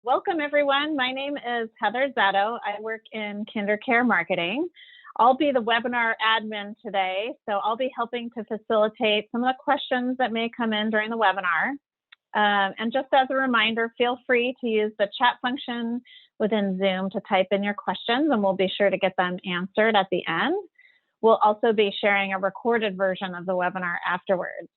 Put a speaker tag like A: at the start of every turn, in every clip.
A: Welcome, everyone. My name is Heather Zetto. I work in KinderCare marketing. I'll be the webinar admin today, so I'll be helping to facilitate some of the questions that may come in during the webinar. And just as a reminder, feel free to use the chat function within Zoom to type in your questions, and we'll be sure to get them answered at the end. We'll also be sharing a recorded version of the webinar afterwards.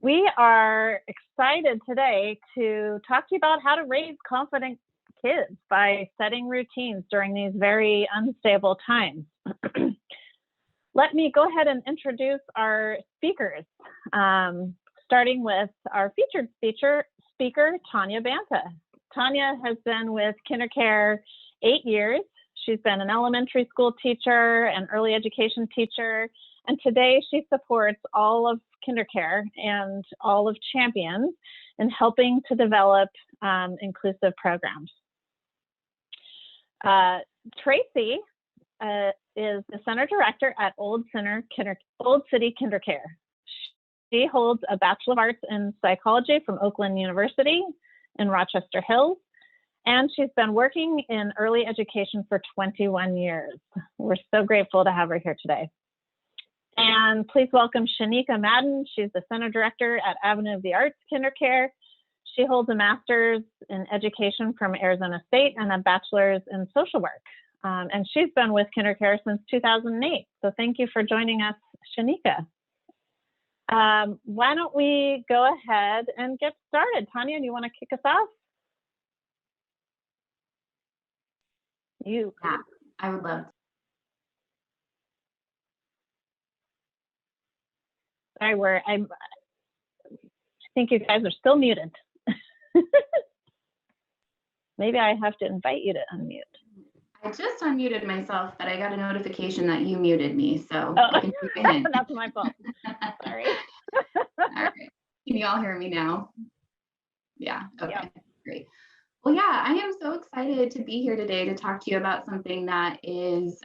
A: We are excited today to talk to you about how to raise confident kids by setting routines during these very unstable times. Let me go ahead and introduce our speakers, starting with our featured speaker, Tanya Banta. Tanya has been with KinderCare 8 years. She's been an elementary school teacher, an early education teacher, and today she supports all of KinderCare and all of Champions in helping to develop inclusive programs. Tracy is the center director at Old City KinderCare. She holds a Bachelor of Arts in Psychology from Oakland University in Rochester Hills, and she's been working in early education for 21 years. We're so grateful to have her here today. And please welcome Shanika Madden. She's the Center Director at Avenue of the Arts KinderCare. She holds a Master's in Education from Arizona State and a Bachelor's in Social Work. And she's been with KinderCare since 2008. So thank you for joining us, Shanika. Why don't we go ahead and get started? Tanya, do you want to kick us off?
B: Yeah, I would love to.
A: Sorry, I think you guys are still muted. Maybe I have to invite you to unmute.
B: I just unmuted myself, but I got a notification that you muted me, so
A: I
B: can take a hint.
A: That's my fault. Sorry.
B: All right. Can you all hear me now? Yeah. Okay. Yeah. Great. Well, yeah, I am so excited to be here today to talk to you about something that is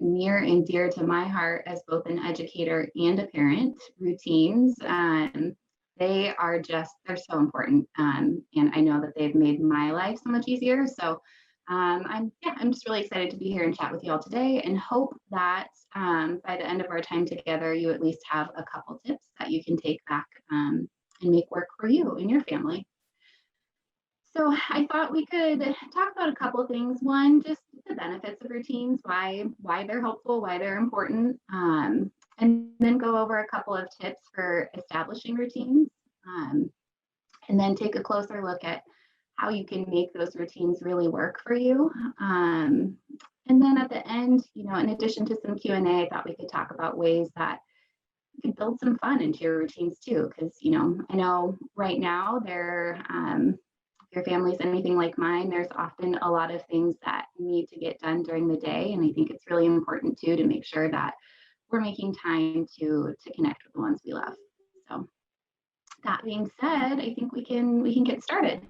B: near and dear to my heart as both an educator and a parent. Routines. They're so important, and I know that they've made my life so much easier. So I'm just really excited to be here and chat with you all today, and hope that by the end of our time together, you at least have a couple tips that you can take back and make work for you and your family. So I thought we could talk about a couple of things. One, just the benefits of routines, why they're helpful, why they're important, and then go over a couple of tips for establishing routines, and then take a closer look at how you can make those routines really work for you. And then at the end, in addition to some Q&A, I thought we could talk about ways that you could build some fun into your routines too, because I know right now if your family's anything like mine, there's often a lot of things that need to get done during the day. And I think it's really important too to make sure that we're making time to connect with the ones we love. So that being said, I think we can get started.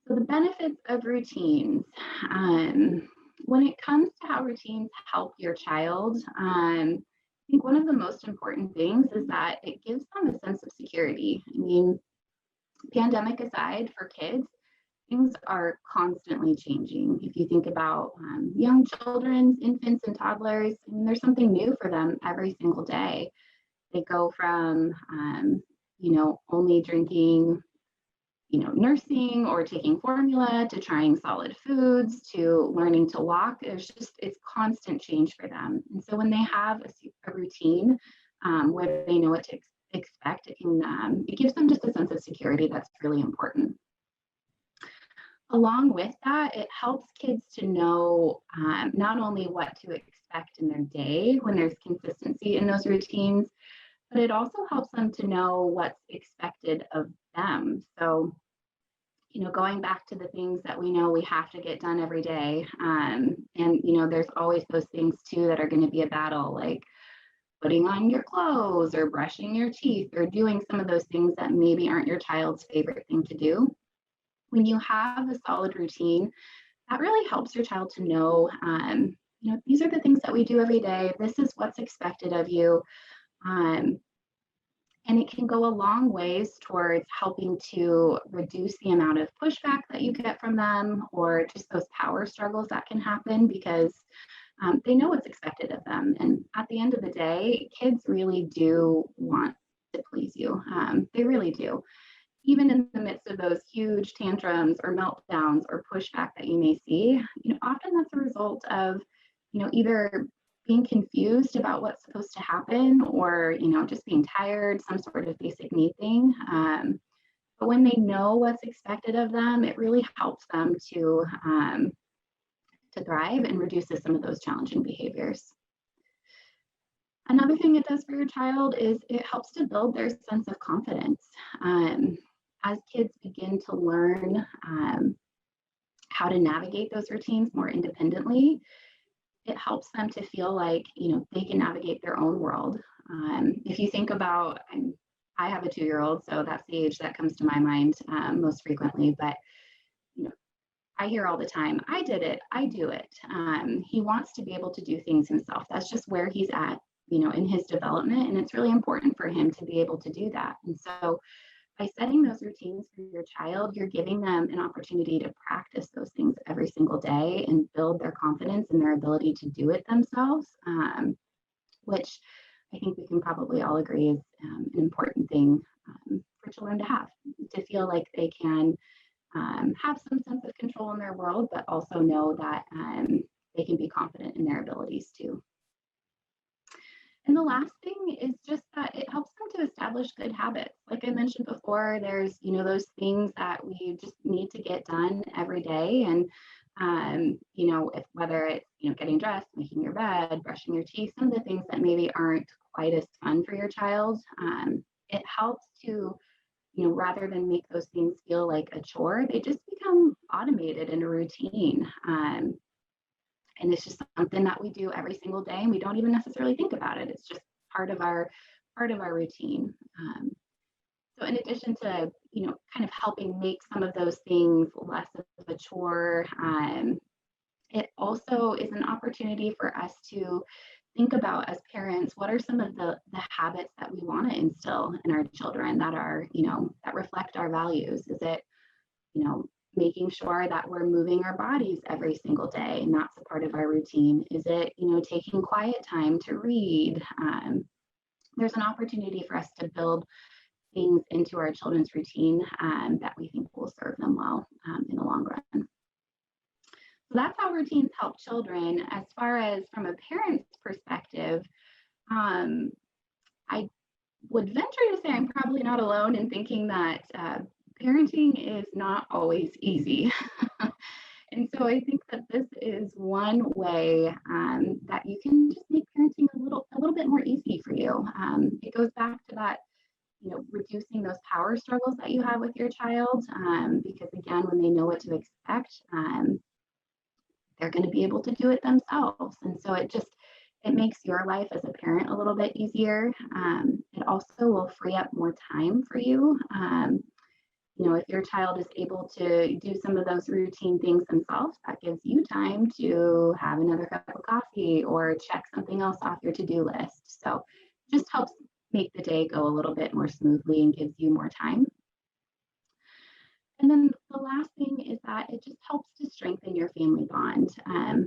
B: So the benefits of routines. When it comes to how routines help your child, I think one of the most important things is that it gives them a sense of security. I mean, pandemic aside, for kids, things are constantly changing. If you think about young children, infants and toddlers, there's something new for them every single day. They go from, only drinking, nursing or taking formula, to trying solid foods, to learning to walk. It's constant change for them. And so when they have a routine where they know what to expect, it gives them just a sense of security that's really important. Along with that, it helps kids to know not only what to expect in their day when there's consistency in those routines, but it also helps them to know what's expected of them. So, going back to the things that we know we have to get done every day, and there's always those things too that are going to be a battle, like putting on your clothes or brushing your teeth or doing some of those things that maybe aren't your child's favorite thing to do. When you have a solid routine, that really helps your child to know, these are the things that we do every day. This is what's expected of you. And it can go a long ways towards helping to reduce the amount of pushback that you get from them, or just those power struggles that can happen, because they know what's expected of them. And at the end of the day, kids really do want to please you. They really do. Even in the midst of those huge tantrums or meltdowns or pushback that you may see, often that's a result of, either being confused about what's supposed to happen, or, just being tired, some sort of basic need thing. But when they know what's expected of them, it really helps them to thrive and reduces some of those challenging behaviors. Another thing it does for your child is it helps to build their sense of confidence. As kids begin to learn how to navigate those routines more independently, it helps them to feel like, they can navigate their own world. If you think about, I have a 2-year-old, so that's the age that comes to my mind most frequently, but I hear all the time, I did it, I do it. He wants to be able to do things himself. That's just where he's at, in his development. And it's really important for him to be able to do that. And so by setting those routines for your child, you're giving them an opportunity to practice those things every single day and build their confidence and their ability to do it themselves, which I think we can probably all agree is an important thing for children to feel like they can have some sense of control in their world, but also know that they can be confident in their abilities too. And the last thing is just that it helps them to establish good habits. Like I mentioned before, there's, those things that we just need to get done every day. And, if whether it's, getting dressed, making your bed, brushing your teeth, some of the things that maybe aren't quite as fun for your child, it helps to, rather than make those things feel like a chore, they just become automated in a routine. And it's just something that we do every single day, and we don't even necessarily think about it. It's just part of our routine. So in addition to, kind of helping make some of those things less of a chore, it also is an opportunity for us to think about, as parents, what are some of the habits that we want to instill in our children that are, that reflect our values? Is it, making sure that we're moving our bodies every single day, and that's a part of our routine? Is it, taking quiet time to read? There's an opportunity for us to build things into our children's routine that we think will serve them well in the long run. So that's how routines help children. As far as from a parent's perspective, I would venture to say I'm probably not alone in thinking that parenting is not always easy. And so I think that this is one way that you can just make parenting a little bit more easy for you. It goes back to that, reducing those power struggles that you have with your child, because again, when they know what to expect, they're going to be able to do it themselves. And so it makes your life as a parent a little bit easier. It also will free up more time for you. If your child is able to do some of those routine things themselves, that gives you time to have another cup of coffee or check something else off your to-do list. So it just helps make the day go a little bit more smoothly and gives you more time. And then the last thing is that it just helps to strengthen your family bond.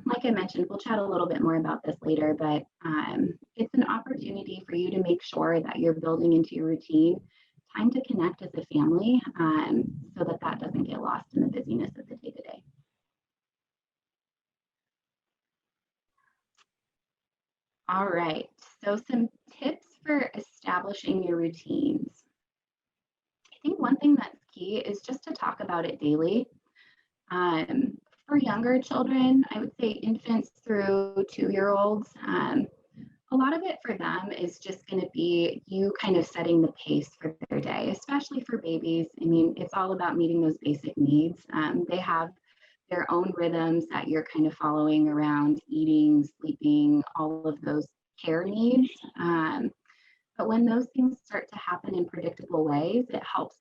B: Like I mentioned, we'll chat a little bit more about this later, but it's an opportunity for you to make sure that you're building into your routine time to connect as a family, so that doesn't get lost in the busyness of the day-to-day. All right, so some tips for establishing your routines. I think one thing that's key is just to talk about it daily. For younger children, I would say infants through 2-year-olds, a lot of it for them is just going to be you kind of setting the pace for their day, especially for babies. I mean, it's all about meeting those basic needs. They have their own rhythms that you're kind of following around eating, sleeping, all of those care needs. But when those things start to happen in predictable ways, it helps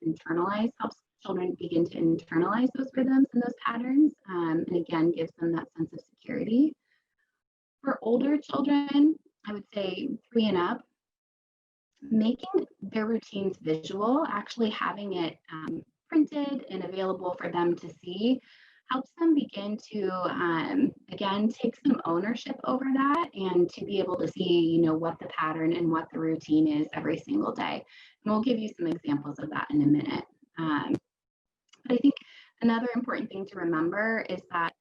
B: children begin to internalize those rhythms and those patterns, and again, gives them that sense of security. For older children, I would say 3 and up, Making their routines visual, actually having it printed and available for them to see, helps them begin to, again, take some ownership over that and to be able to see, what the pattern and what the routine is every single day. And we'll give you some examples of that in a minute. But I think another important thing to remember is that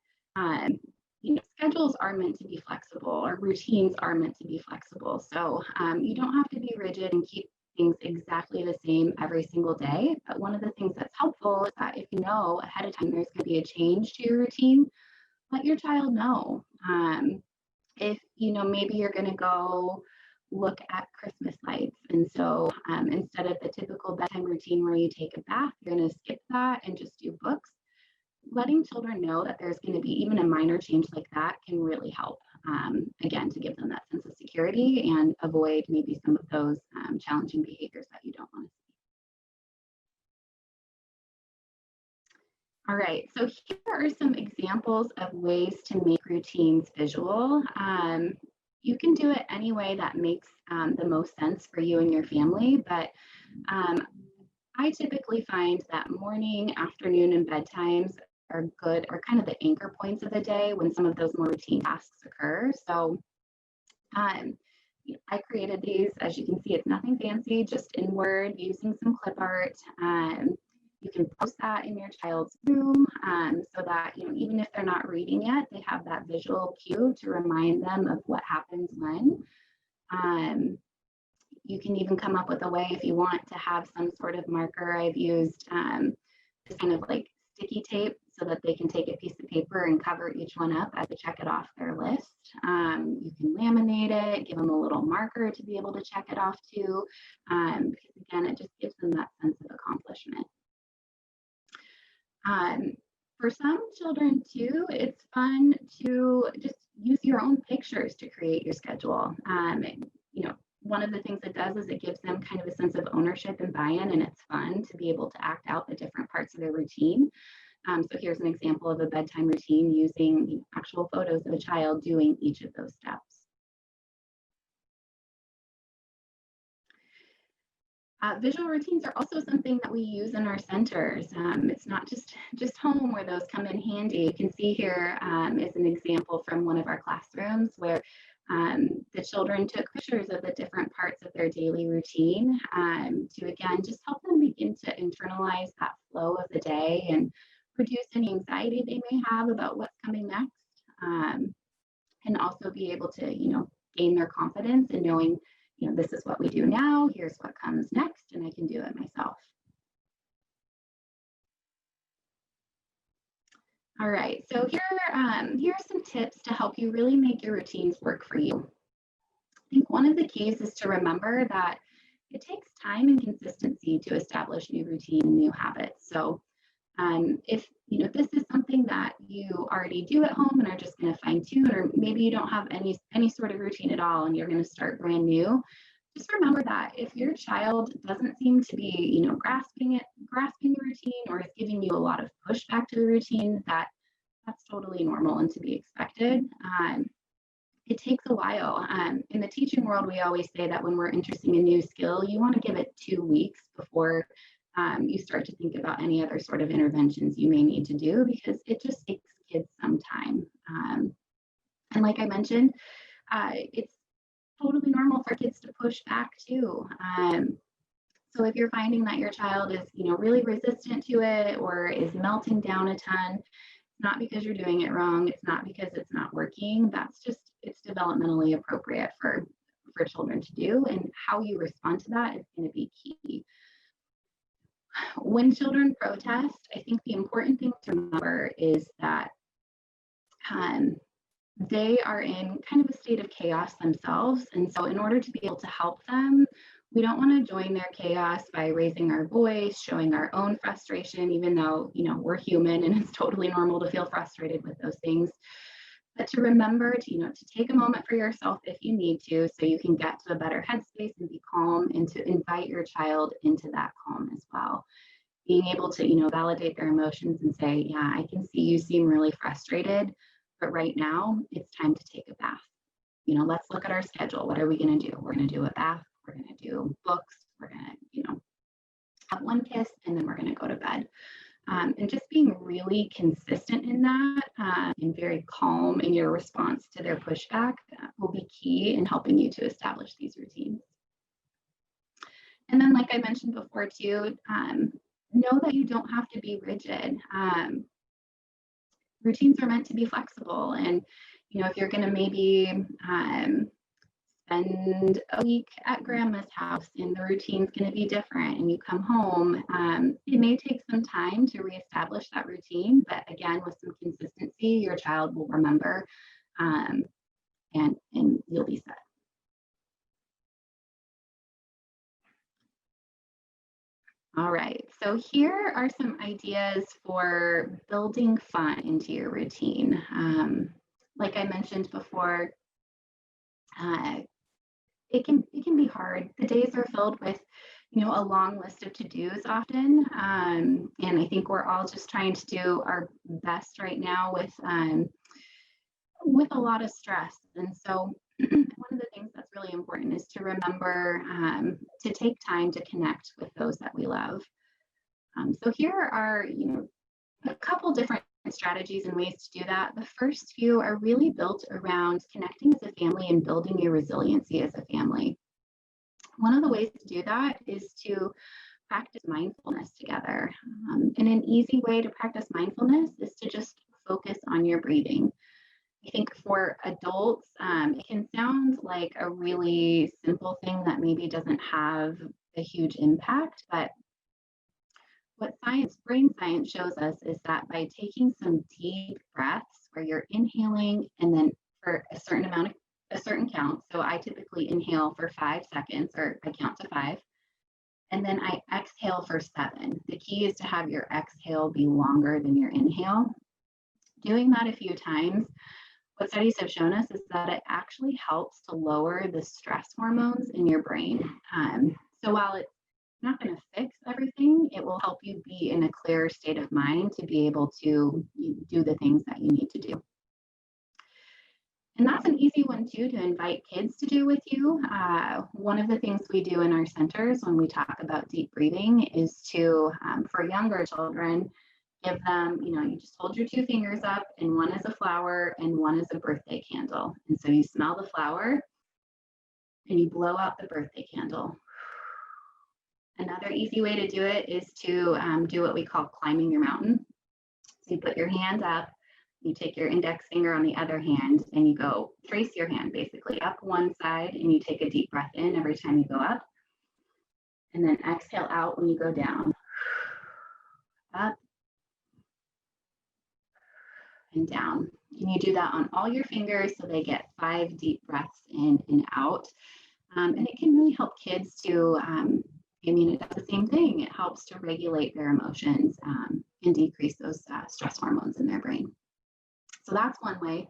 B: schedules are meant to be flexible, or routines are meant to be flexible. So you don't have to be rigid and keep things exactly the same every single day. But one of the things that's helpful is that if you know ahead of time there's going to be a change to your routine, let your child know. If maybe you're going to go look at Christmas lights, and so instead of the typical bedtime routine where you take a bath, you're going to skip that and just do books. Letting children know that there's going to be even a minor change like that can really help, again, to give them that sense of security and avoid maybe some of those challenging behaviors that you don't want to see. All right, so here are some examples of ways to make routines visual. You can do it any way that makes the most sense for you and your family, but I typically find that morning, afternoon, and bedtimes are kind of the anchor points of the day when some of those more routine tasks occur. So I created these. As you can see, it's nothing fancy, just in Word using some clip art. You can post that in your child's room so that even if they're not reading yet, they have that visual cue to remind them of what happens when. You can even come up with a way if you want to have some sort of marker. I've used this kind of like sticky tape so that they can take a piece of paper and cover each one up as they check it off their list. You can laminate it, give them a little marker to be able to check it off too, because again, it just gives them that sense of accomplishment. For some children too, it's fun to just use your own pictures to create your schedule. One of the things it does is it gives them kind of a sense of ownership and buy-in, and it's fun to be able to act out the different parts of their routine. So here's an example of a bedtime routine using actual photos of a child doing each of those steps. Visual routines are also something that we use in our centers. It's not just home where those come in handy. You can see here is an example from one of our classrooms where the children took pictures of the different parts of their daily routine to, again, just help them begin to internalize that flow of the day and reduce any anxiety they may have about what's coming next, and also be able to, gain their confidence in knowing, this is what we do now, here's what comes next, and I can do it myself. All right, so here are some tips to help you really make your routines work for you. I think one of the keys is to remember that it takes time and consistency to establish new routine and new habits. So if this is something that you already do at home and are just going to fine tune, or maybe you don't have any sort of routine at all and you're going to start brand new, just remember that if your child doesn't seem to be, grasping the routine, or is giving you a lot of pushback to the routine, that's totally normal and to be expected. It takes a while. In the teaching world, we always say that when we're introducing a new skill, you want to give it 2 weeks before you start to think about any other sort of interventions you may need to do, because it just takes kids some time. And like I mentioned, it's totally normal for kids to push back too. So if you're finding that your child is, really resistant to it or is melting down a ton, it's not because you're doing it wrong. It's not because it's not working. It's developmentally appropriate for children to do, and how you respond to that is going to be key. When children protest, I think the important thing to remember is that they are in kind of a state of chaos themselves. And so in order to be able to help them, we don't want to join their chaos by raising our voice, showing our own frustration, even though, we're human and it's totally normal to feel frustrated with those things. But to remember to take a moment for yourself if you need to, so you can get to a better headspace and be calm, and to invite your child into that calm as well. Being able to, validate their emotions and say, yeah, I can see you seem really frustrated, but right now it's time to take a bath. Let's look at our schedule. What are we going to do? We're going to do a bath. we're going to do books, we're going to, have one kiss, and then we're going to go to bed. And just being really consistent in that and very calm in your response to their pushback will be key in helping you to establish these routines. And then, like I mentioned before too, know that you don't have to be rigid. Routines are meant to be flexible. And, if you're going to maybe spend a week at grandma's house and the routine's going to be different and you come home, it may take some time to reestablish that routine, but again, with some consistency, your child will remember and you'll be set. All right, so here are some ideas for building fun into your routine. Like I mentioned before, it can be hard. The days are filled with, a long list of to-dos often, and I think we're all just trying to do our best right now with a lot of stress. And so, one of the things that's really important is to remember to take time to connect with those that we love. So here are, a couple different strategies and ways to do that. The first few are really built around connecting as a family and building your resiliency as a family. One of the ways to do that is to practice mindfulness together. And an easy way to practice mindfulness is to just focus on your breathing. I think for adults, it can sound like a really simple thing that maybe doesn't have a huge impact, but what brain science shows us is that by taking some deep breaths where you're inhaling and then for a certain count, so I typically inhale for 5 seconds, or I count to 5, and then I exhale for 7. The key is to have your exhale be longer than your inhale. Doing that a few times, what studies have shown us is that it actually helps to lower the stress hormones in your brain. So while it's not going to fix everything, it will help you be in a clearer state of mind to be able to do the things that you need to do. And that's an easy one too to invite kids to do with you. One of the things we do in our centers when we talk about deep breathing is to, for younger children, give them, you just hold your 2 fingers up, and one is a flower and one is a birthday candle. And so you smell the flower and you blow out the birthday candle. Another easy way to do it is to do what we call climbing your mountain. So you put your hand up, you take your index finger on the other hand, and you go trace your hand basically up one side, and you take a deep breath in every time you go up, and then exhale out when you go down. Up and down. And you do that on all your fingers so they get 5 deep breaths in and out. And it can really help kids to it does the same thing. It helps to regulate their emotions and decrease those stress hormones in their brain. So that's one way.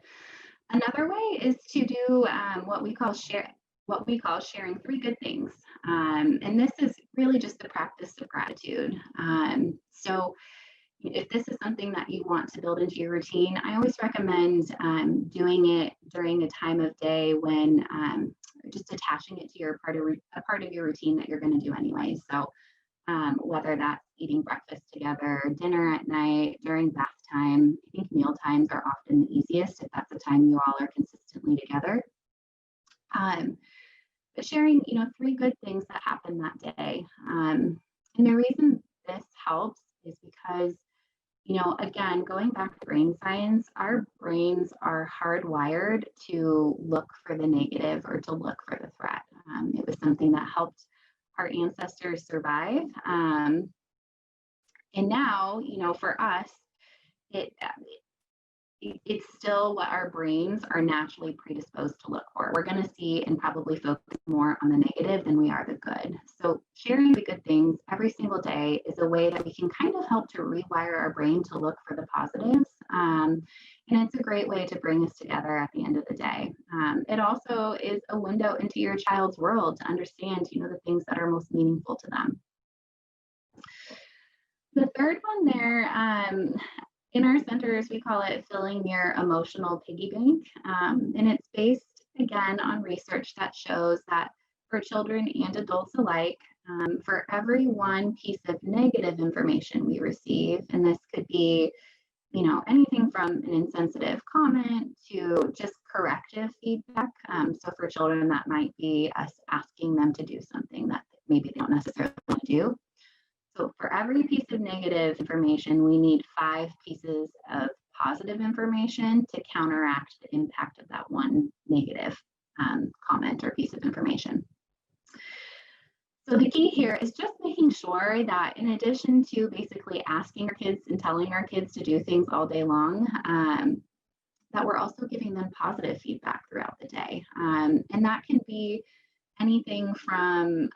B: Another way is to do what we call sharing 3 good things. And this is really just the practice of gratitude. So if this is something that you want to build into your routine, I always recommend doing it during a time of day when just attaching it to a part of your routine that you're going to do anyway. So whether that's eating breakfast together, dinner at night, during bath time, I think meal times are often the easiest if that's the time you all are consistently together. But sharing, 3 good things that happen that day. And the reason this helps is because, again, going back to brain science, our brains are hardwired to look for the negative or to look for the threat. It was something that helped our ancestors survive. And now, for us, it's still what our brains are naturally predisposed to look for. We're going to see and probably focus more on the negative than we are the good. So sharing the good things every single day is a way that we can kind of help to rewire our brain to look for the positives. And it's a great way to bring us together at the end of the day. It also is a window into your child's world to understand, the things that are most meaningful to them. The third one there, in our centers, we call it filling your emotional piggy bank. And it's based, again, on research that shows that for children and adults alike, for every one piece of negative information we receive, and this could be, anything from an insensitive comment to just corrective feedback. So for children, that might be us asking them to do something that maybe they don't necessarily want to do. So for every piece of negative information, we need 5 pieces of positive information to counteract the impact of that one negative comment or piece of information. So the key here is just making sure that in addition to basically asking our kids and telling our kids to do things all day long, that we're also giving them positive feedback throughout the day. And that can be anything from,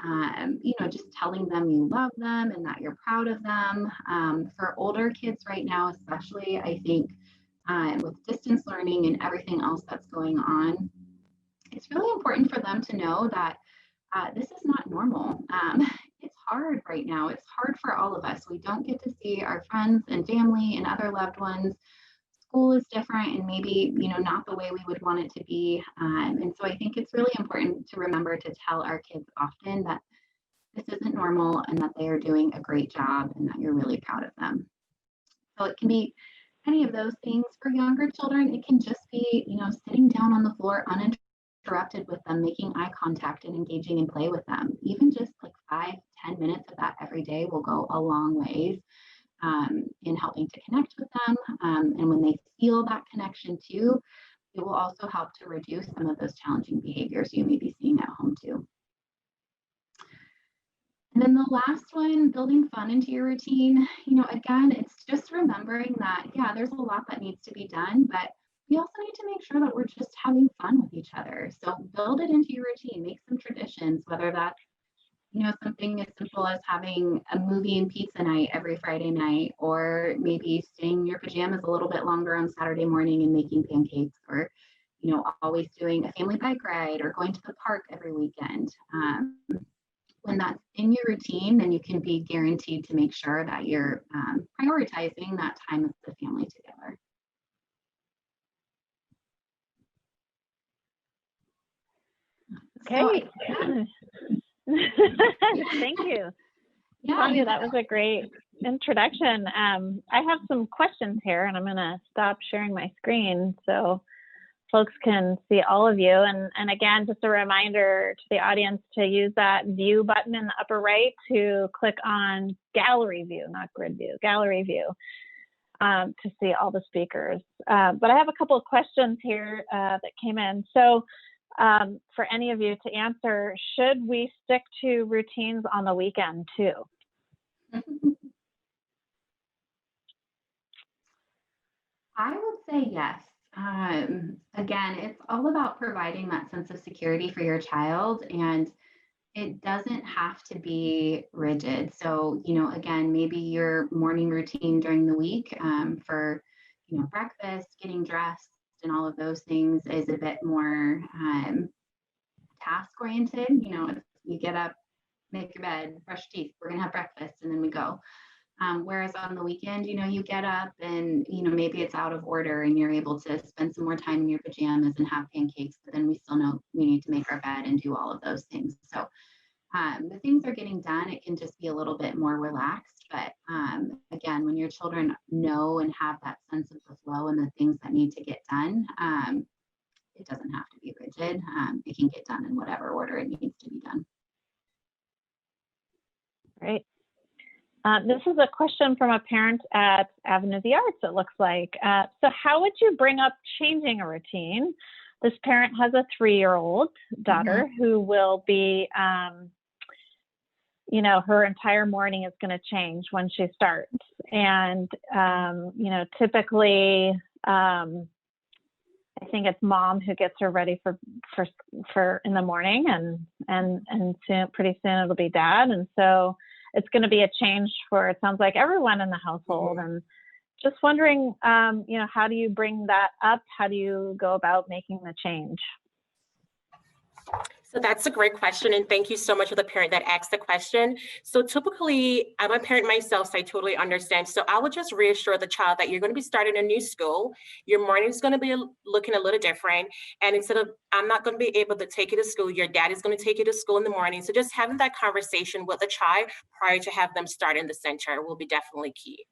B: just telling them you love them and that you're proud of them. For older kids right now, especially, I think with distance learning and everything else that's going on, it's really important for them to know that this is not normal. It's hard right now. It's hard for all of us. We don't get to see our friends and family and other loved ones. School is different and maybe, not the way we would want it to be. And so I think it's really important to remember to tell our kids often that this isn't normal and that they are doing a great job and that you're really proud of them. So it can be any of those things. For younger children, it can just be, sitting down on the floor uninterrupted with them, making eye contact and engaging in play with them. Even just like 5-10 minutes of that every day will go a long ways in helping to connect with them. And when they feel that connection too, it will also help to reduce some of those challenging behaviors you may be seeing at home too. And then the last one, building fun into your routine. Again, it's just remembering that, yeah, there's a lot that needs to be done, but we also need to make sure that we're just having fun with each other. So build it into your routine, make some traditions, whether that's, something as simple as having a movie and pizza night every Friday night, or maybe staying in your pajamas a little bit longer on Saturday morning and making pancakes, or, always doing a family bike ride or going to the park every weekend. When that's in your routine, then you can be guaranteed to make sure that you're prioritizing that time with the family together.
A: Okay.
B: So,
A: Thank you.
B: Yeah,
A: Tanya, that was a great introduction. I have some questions here, and I'm going to stop sharing my screen so folks can see all of you. And again, just a reminder to the audience to use that view button in the upper right to click on gallery view, not grid view, gallery view, to see all the speakers. But I have a couple of questions here that came in. So for any of you to answer, should we stick to routines on the weekend too?
B: I would say yes. Again, it's all about providing that sense of security for your child, and it doesn't have to be rigid. So, again, maybe your morning routine during the week for, breakfast, getting dressed, and all of those things is a bit more task oriented. You get up, make your bed, brush your teeth, we're going to have breakfast, and then we go. Whereas on the weekend, you get up and, maybe it's out of order and you're able to spend some more time in your pajamas and have pancakes, but then we still know we need to make our bed and do all of those things. So the things are getting done. It can just be a little bit more relaxed. But again, when your children know and have that sense of the flow and the things that need to get done, it doesn't have to be rigid. It can get done in whatever order it needs to be done.
A: Great. This is a question from a parent at Avenue of the Arts, it looks like. So how would you bring up changing a routine? This parent has a 3-year-old daughter who will be, her entire morning is going to change when she starts. And, typically, I think it's mom who gets her ready for in the morning, and soon, pretty soon it'll be dad. And so it's going to be a change for, it sounds like, everyone in the household. And just wondering, how do you bring that up? How do you go about making the change?
C: So that's a great question. And thank you so much for the parent that asked the question. So typically, I'm a parent myself, so I totally understand. So I would just reassure the child that you're going to be starting a new school. Your morning is going to be looking a little different. And instead of, I'm not going to be able to take you to school, your dad is going to take you to school in the morning. So just having that conversation with the child prior to have them start in the center will be definitely key.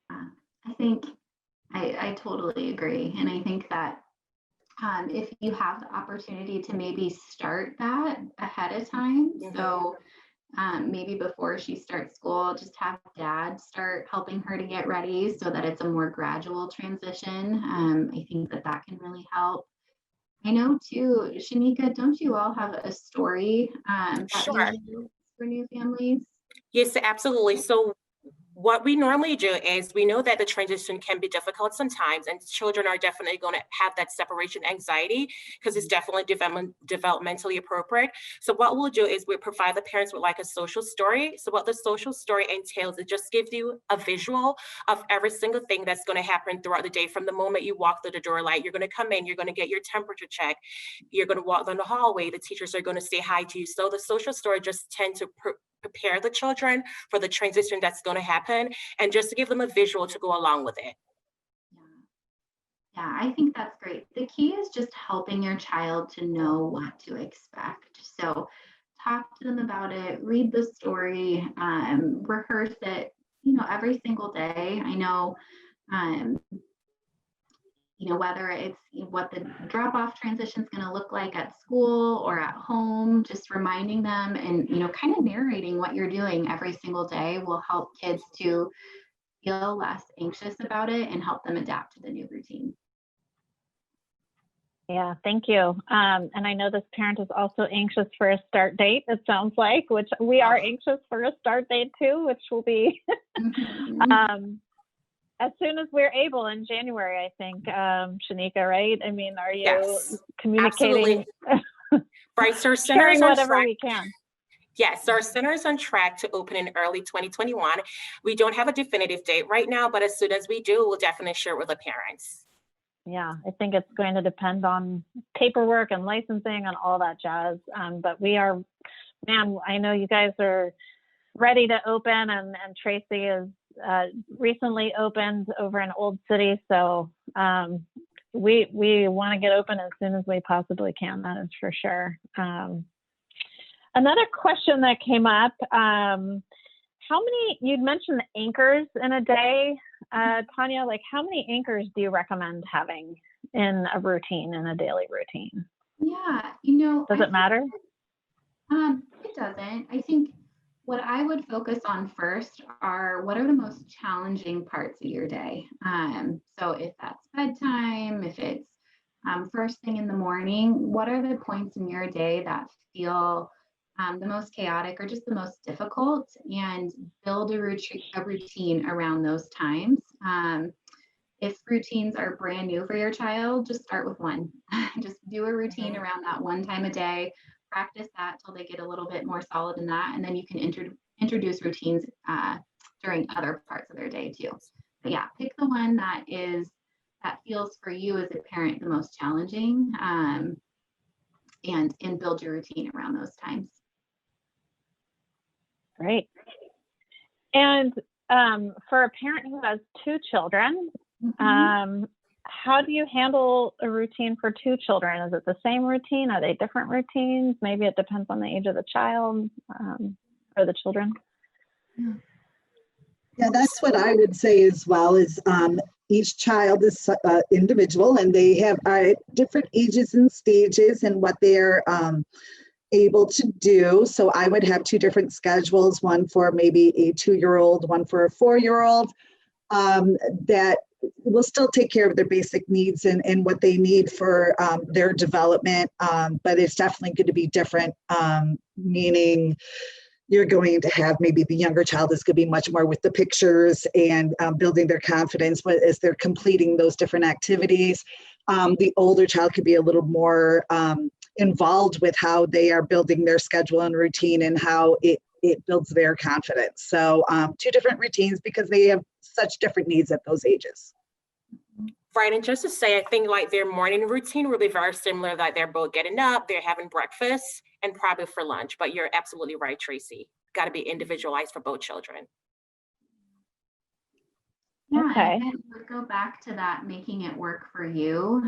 B: I think I totally agree. And I think that if you have the opportunity to maybe start that ahead of time, so maybe before she starts school, just have dad start helping her to get ready so that it's a more gradual transition. I think that that can really help. I know too, Shanika, don't you all have a story that
C: Sure.
B: you use for new families?
C: Yes, absolutely. So what we normally do is we know that the transition can be difficult sometimes, and children are definitely going to have that separation anxiety because it's definitely developmentally appropriate. So what we'll do is we provide the parents with like a social story. So what the social story entails, it just gives you a visual of every single thing that's going to happen throughout the day. From the moment you walk through the door, like you're going to come in, you're going to get your temperature check, you're going to walk down the hallway, the teachers are going to say hi to you. So the social story just tend to prepare the children for the transition that's going to happen, and just to give them a visual to go along with it.
B: Yeah, I think that's great. The key is just helping your child to know what to expect. So talk to them about it, read the story, rehearse it, every single day. I know, whether it's what the drop-off transition is going to look like at school or at home, just reminding them and, kind of narrating what you're doing every single day will help kids to feel less anxious about it and help them adapt to the new routine.
A: Yeah, thank you. And I know this parent is also anxious for a start date, it sounds like, which we are anxious for a start date too, which will be as soon as we're able in January, I think, Shanika, right? I mean, are you communicating?
C: Right, so our
A: sharing whatever we can.
C: Yes, our center is on track to open in early 2021. We don't have a definitive date right now, but as soon as we do, we'll definitely share it with the parents.
A: Yeah, I think it's going to depend on paperwork and licensing and all that jazz. But we are, man, I know you guys are ready to open, and Tracy is recently opened over in Old City. So we want to get open as soon as we possibly can, that is for sure. Another question that came up, how many, you'd mentioned the anchors in a day, Tanya, like how many anchors do you recommend having in a routine, in a daily routine?
B: Yeah,
A: does it matter?
B: It doesn't. I think what I would focus on first are what are the most challenging parts of your day. So if that's bedtime, if it's first thing in the morning, what are the points in your day that feel the most chaotic or just the most difficult, and build a routine around those times. If routines are brand new for your child, just start with one. Just do a routine around that one time a day, practice that till they get a little bit more solid in that, and then you can introduce routines during other parts of their day too. But yeah, pick the one that feels for you as a parent the most challenging, and build your routine around those times.
A: Great. And for a parent who has two children, how do you handle a routine for two children? Is it the same routine? Are they different routines? Maybe it depends on the age of the child or the children.
D: Yeah, that's what I would say as well, is each child is individual, and they have different ages and stages and what they're able to do. So I would have two different schedules, one for maybe a 2-year-old, one for a 4-year-old, that will still take care of their basic needs and what they need for their development. But it's definitely going to be different, meaning you're going to have maybe the younger child is going to be much more with the pictures and building their confidence as they're completing those different activities. The older child could be a little more involved with how they are building their schedule and routine and how it builds their confidence. So two different routines because they have such different needs at those ages.
C: Right, and just to say, I think like their morning routine will be very similar, like they're both getting up, they're having breakfast, and probably for lunch. But you're absolutely right, Tracy. Got to be individualized for both children.
B: Yeah,
A: Okay.
B: and again, would go back to that making it work for you.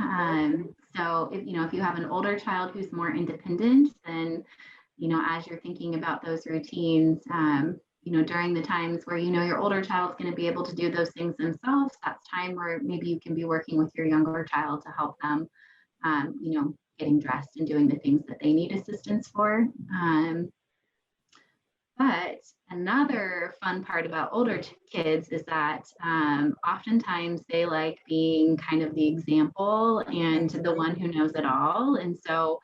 B: So if if you have an older child who's more independent, then as you're thinking about those routines, during the times where your older child's going to be able to do those things themselves, that's time where maybe you can be working with your younger child to help them, getting dressed and doing the things that they need assistance for. But another fun part about older kids is that oftentimes they like being kind of the example and the one who knows it all. And so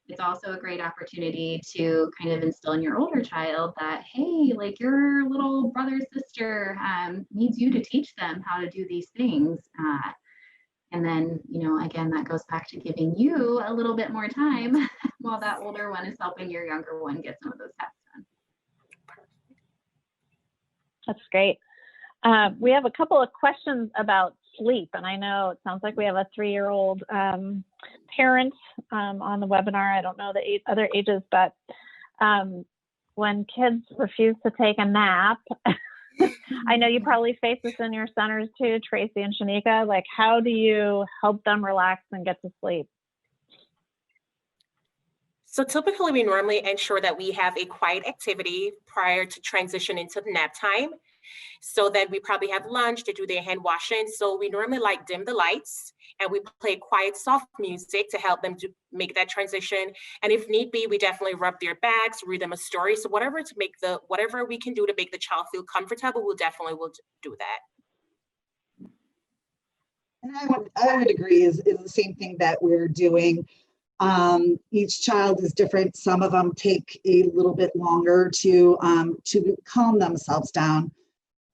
B: it's also a great opportunity to kind of instill in your older child that, hey, like your little brother, sister needs you to teach them how to do these things. And then, again, that goes back to giving you a little bit more time while that older one is helping your younger one get some of those steps done.
A: That's great. We have a couple of questions about sleep, and I know it sounds like we have a 3-year-old parent on the webinar. I don't know the other ages, but when kids refuse to take a nap, I know you probably face this in your centers too, Tracy and Shanika. Like, how do you help them relax and get to sleep?
C: So typically we normally ensure that we have a quiet activity prior to transition into nap time. So then we probably have lunch to do their hand washing. So we normally like dim the lights and we play quiet, soft music to help them to make that transition. And if need be, we definitely rub their backs, read them a story. So whatever we can do to make the child feel comfortable, will do that.
D: And I would agree is the same thing that we're doing. Each child is different. Some of them take a little bit longer to calm themselves down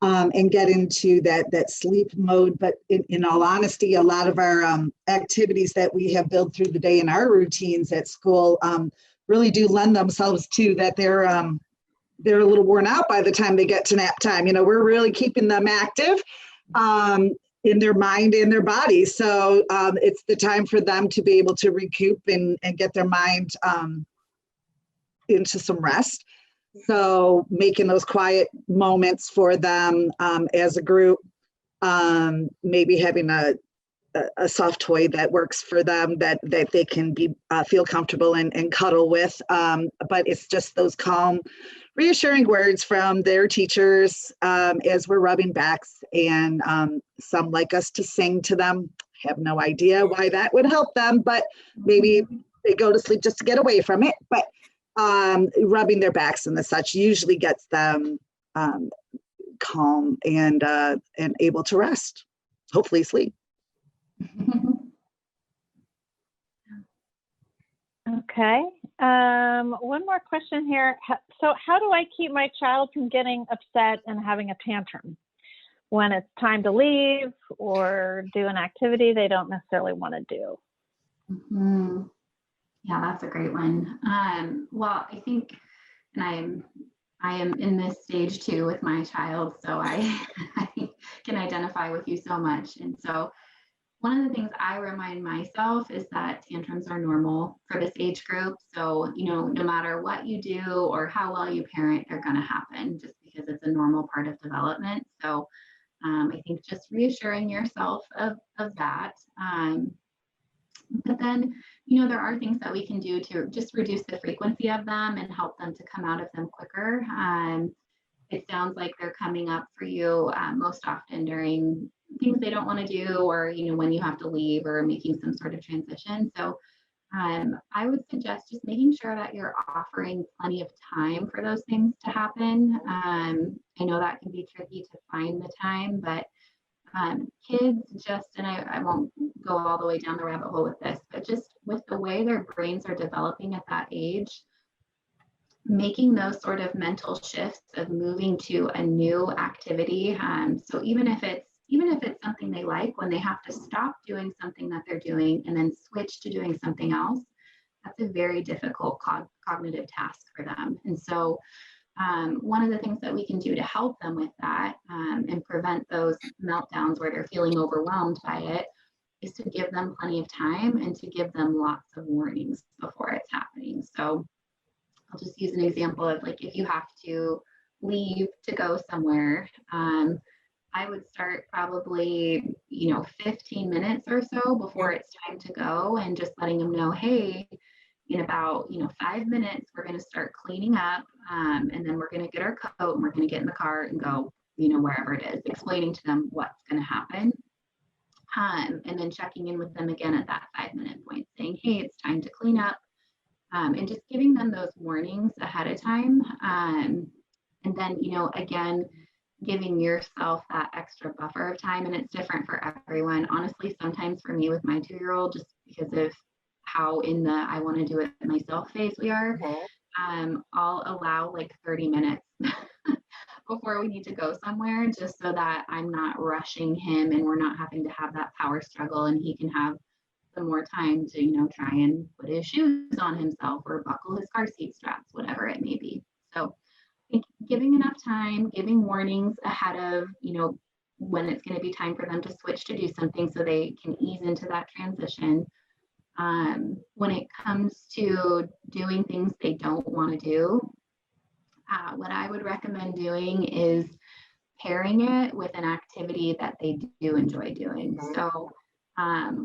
D: and get into that sleep mode. But in all honesty, a lot of our activities that we have built through the day in our routines at school really do lend themselves to that. They're a little worn out by the time they get to nap time. We're really keeping them active in their mind and their body. So it's the time for them to be able to recoup and get their mind into some rest. So making those quiet moments for them as a group, maybe having a soft toy that works for them that they can feel comfortable and cuddle with. But it's just those calm, reassuring words from their teachers as we're rubbing backs, and some like us to sing to them. Have no idea why that would help them, but maybe they go to sleep just to get away from it. But rubbing their backs and the such usually gets them calm and able to rest, hopefully sleep.
A: Okay. One more question here. So how do I keep my child from getting upset and having a tantrum when it's time to leave or do an activity they don't necessarily want to do?
B: Mm-hmm. Yeah, that's a great one. Well, I think, and I am in this stage too with my child, so I can identify with you so much. And so one of the things I remind myself is that tantrums are normal for this age group. So, no matter what you do or how well you parent, they're going to happen just because it's a normal part of development. So I think just reassuring yourself of that. But then, there are things that we can do to just reduce the frequency of them and help them to come out of them quicker. It sounds like they're coming up for you most often during things they don't want to do, or when you have to leave or making some sort of transition. So I would suggest just making sure that you're offering plenty of time for those things to happen. I know that can be tricky to find the time, but kids just, and I won't go all the way down the rabbit hole with this, but just with the way their brains are developing at that age, making those sort of mental shifts of moving to a new activity. So even if it's something they like, when they have to stop doing something that they're doing and then switch to doing something else, that's a very difficult cognitive task for them. And so one of the things that we can do to help them with that and prevent those meltdowns where they're feeling overwhelmed by it is to give them plenty of time and to give them lots of warnings before it's happening. So I'll just use an example of like, if you have to leave to go somewhere, I would start probably, 15 minutes or so before it's time to go, and just letting them know, hey, in about, 5 minutes, we're going to start cleaning up, and then we're going to get our coat and we're going to get in the car and go, wherever it is, explaining to them what's going to happen. And then checking in with them again at that 5-minute point, saying, hey, it's time to clean up, and just giving them those warnings ahead of time. And then, again, giving yourself that extra buffer of time. And it's different for everyone. Honestly, sometimes for me with my 2-year-old, just because of how in the I want to do it myself phase we are, I'll allow like 30 minutes before we need to go somewhere, just so that I'm not rushing him and we're not having to have that power struggle, and he can have some more time to, try and put his shoes on himself or buckle his car seat straps, whatever it may be. So I think giving enough time, giving warnings ahead of, when it's going to be time for them to switch to do something so they can ease into that transition. When it comes to doing things they don't want to do, what I would recommend doing is pairing it with an activity that they do enjoy doing. So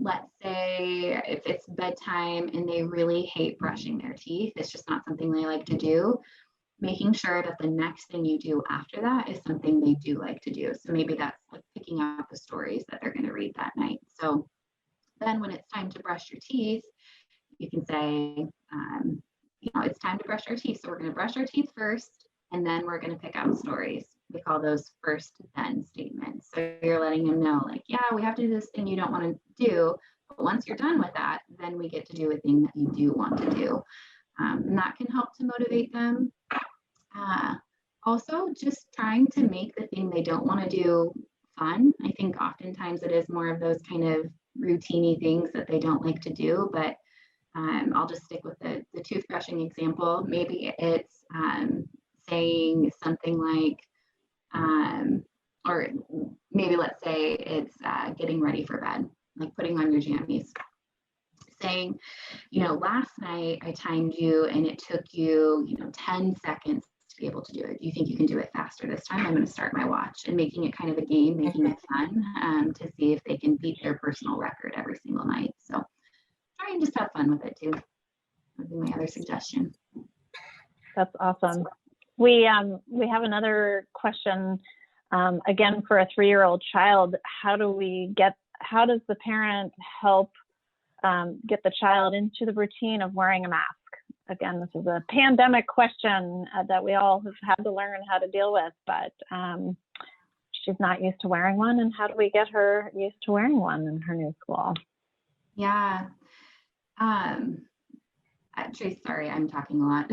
B: let's say if it's bedtime and they really hate brushing their teeth, it's just not something they like to do, making sure that the next thing you do after that is something they do like to do. So maybe that's like picking up the stories that they're going to read that night. So then when it's time to brush your teeth, you can say, it's time to brush our teeth. So we're going to brush our teeth first, and then we're going to pick out stories. We call those first then statements. So you're letting them know, like, yeah, we have to do this thing you don't want to do, but once you're done with that, then we get to do a thing that you do want to do. And that can help to motivate them. Also, just trying to make the thing they don't want to do fun. I think oftentimes it is more of those kind of routine-y things that they don't like to do, but I'll just stick with the toothbrushing example. Maybe it's saying something like, or maybe let's say it's getting ready for bed, like putting on your jammies. Saying, last night I timed you and it took you, 10 seconds to be able to do it. Do you think you can do it faster this time? I'm going to start my watch, and making it kind of a game, making it fun, to see if they can beat their personal record every single night. So try and just have fun with it too. Would be my other suggestion.
A: That's awesome. We have another question, again, for a 3-year-old child. How does the parent help get the child into the routine of wearing a mask? Again, this is a pandemic question that we all have had to learn how to deal with, but she's not used to wearing one. And how do we get her used to wearing one in her new school?
B: Yeah. Trace, sorry, I'm talking a lot.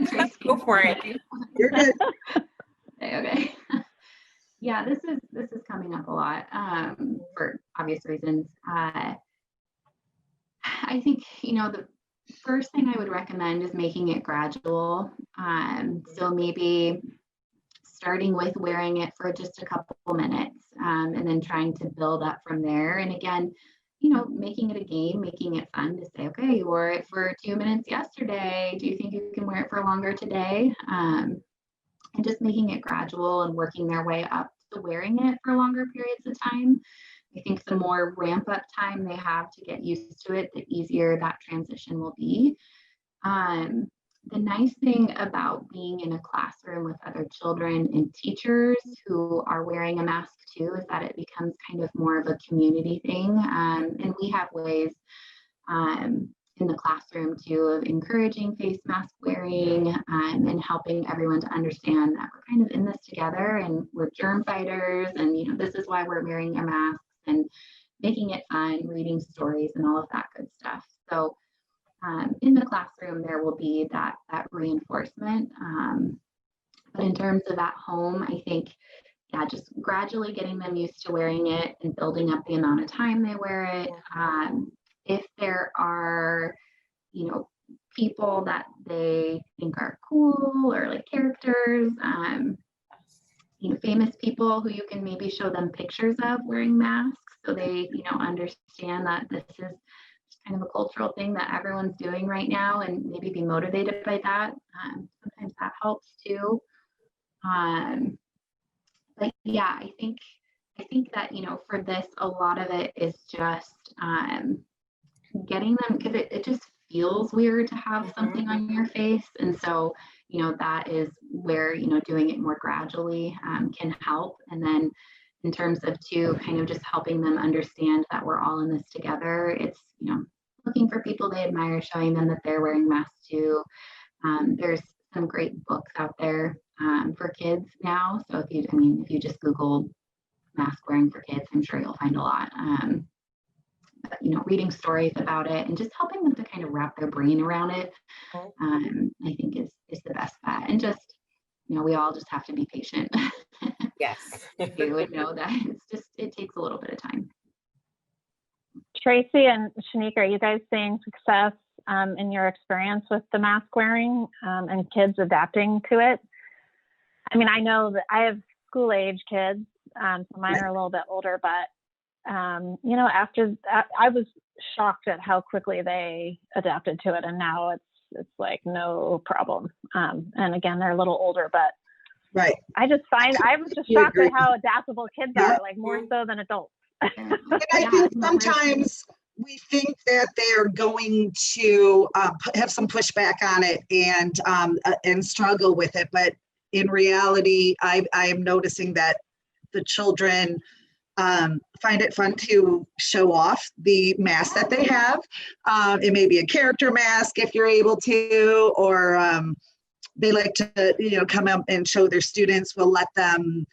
B: Trace,
C: go for it.
D: You're good.
B: Okay. Yeah, this is coming up a lot for obvious reasons. I think, the first thing I would recommend is making it gradual. So maybe starting with wearing it for just a couple minutes, and then trying to build up from there. And again, making it a game, making it fun to say, okay, you wore it for 2 minutes yesterday. Do you think you can wear it for longer today? And just making it gradual and working their way up to wearing it for longer periods of time. I think the more ramp up time they have to get used to it, the easier that transition will be. The nice thing about being in a classroom with other children and teachers who are wearing a mask too is that it becomes kind of more of a community thing. And we have ways in the classroom too of encouraging face mask wearing, and helping everyone to understand that we're kind of in this together and we're germ fighters, and this is why we're wearing our masks, and making it fun, reading stories and all of that good stuff. So in the classroom, there will be that reinforcement. But in terms of at home, I think, just gradually getting them used to wearing it and building up the amount of time they wear it. If there are, people that they think are cool or like characters, famous people who you can maybe show them pictures of wearing masks. so they, understand that this is just kind of a cultural thing that everyone's doing right now, and maybe be motivated by that. Sometimes that helps too. But yeah, I think that, for this, a lot of it is just getting them, because it just feels weird to have something on your face. And so, that is where, doing it more gradually can help. And then in terms of too, kind of just helping them understand that we're all in this together, it's, looking for people they admire, showing them that they're wearing masks too. There's some great books out there for kids now. So if you just Google mask wearing for kids, I'm sure you'll find a lot. But, reading stories about it and just helping them to kind of wrap their brain around it, I think is the best bet. And just, we all just have to be patient.
C: Yes.
B: You would know that it takes a little bit of time.
A: Tracy and Shanique, are you guys seeing success in your experience with the mask wearing and kids adapting to it? I mean, I know that I have school age kids, so mine are a little bit older, but after that, I was shocked at how quickly they adapted to it, and now it's like no problem. And again, they're a little older, but
D: right.
A: I was just shocked at how adaptable kids are, like more so than adults.
D: And I think sometimes we think that they're going to have some pushback on it and struggle with it, but in reality, I am noticing that the children find it fun to show off the mask that they have. It may be a character mask if you're able to, or they like to, come up and show their students. We'll let them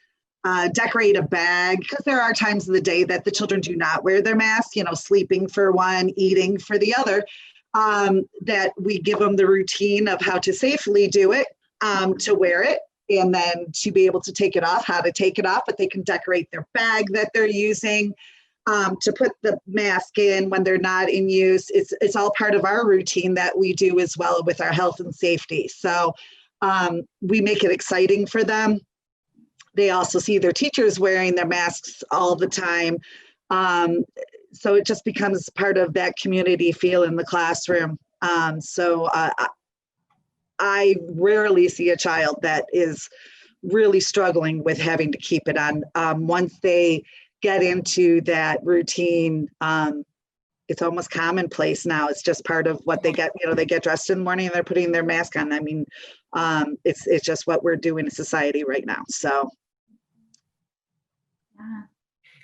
D: decorate a bag, because there are times of the day that the children do not wear their mask, sleeping for one, eating for the other, that we give them the routine of how to safely do it, to wear it, and then to be able to take it off, how to take it off, but they can decorate their bag that they're using, to put the mask in when they're not in use. It's all part of our routine that we do as well with our health and safety. So we make it exciting for them. They also see their teachers wearing their masks all the time. So it just becomes part of that community feel in the classroom. I rarely see a child that is really struggling with having to keep it on. Once they get into that routine, it's almost commonplace now. It's just part of what they get. They get dressed in the morning and they're putting their mask on. I mean, it's just what we're doing in society right now. So.
B: Yeah.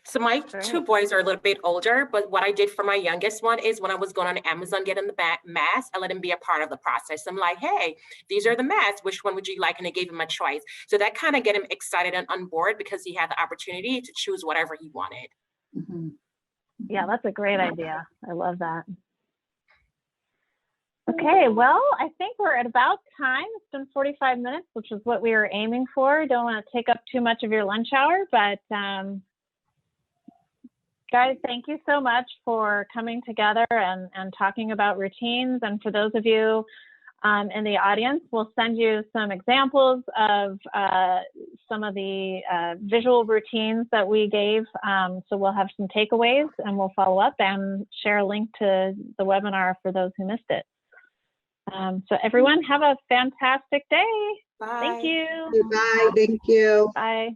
C: So my two boys are a little bit older, but what I did for my youngest one is when I was going on Amazon getting the mask, I let him be a part of the process. I'm like, hey, these are the masks. Which one would you like? And I gave him a choice. So that kind of get him excited and on board, because he had the opportunity to choose whatever he wanted.
B: Mm-hmm.
A: Yeah, that's a great idea. I love that. Okay, well, I think we're at about time. It's been 45 minutes, which is what we were aiming for. Don't want to take up too much of your lunch hour, but guys, thank you so much for coming together and talking about routines. And for those of you in the audience, we'll send you some examples of some of the visual routines that we gave. So we'll have some takeaways, and we'll follow up and share a link to the webinar for those who missed it. So everyone, have a fantastic day.
C: Bye.
A: Thank you.
D: Bye. Thank you.
A: Bye.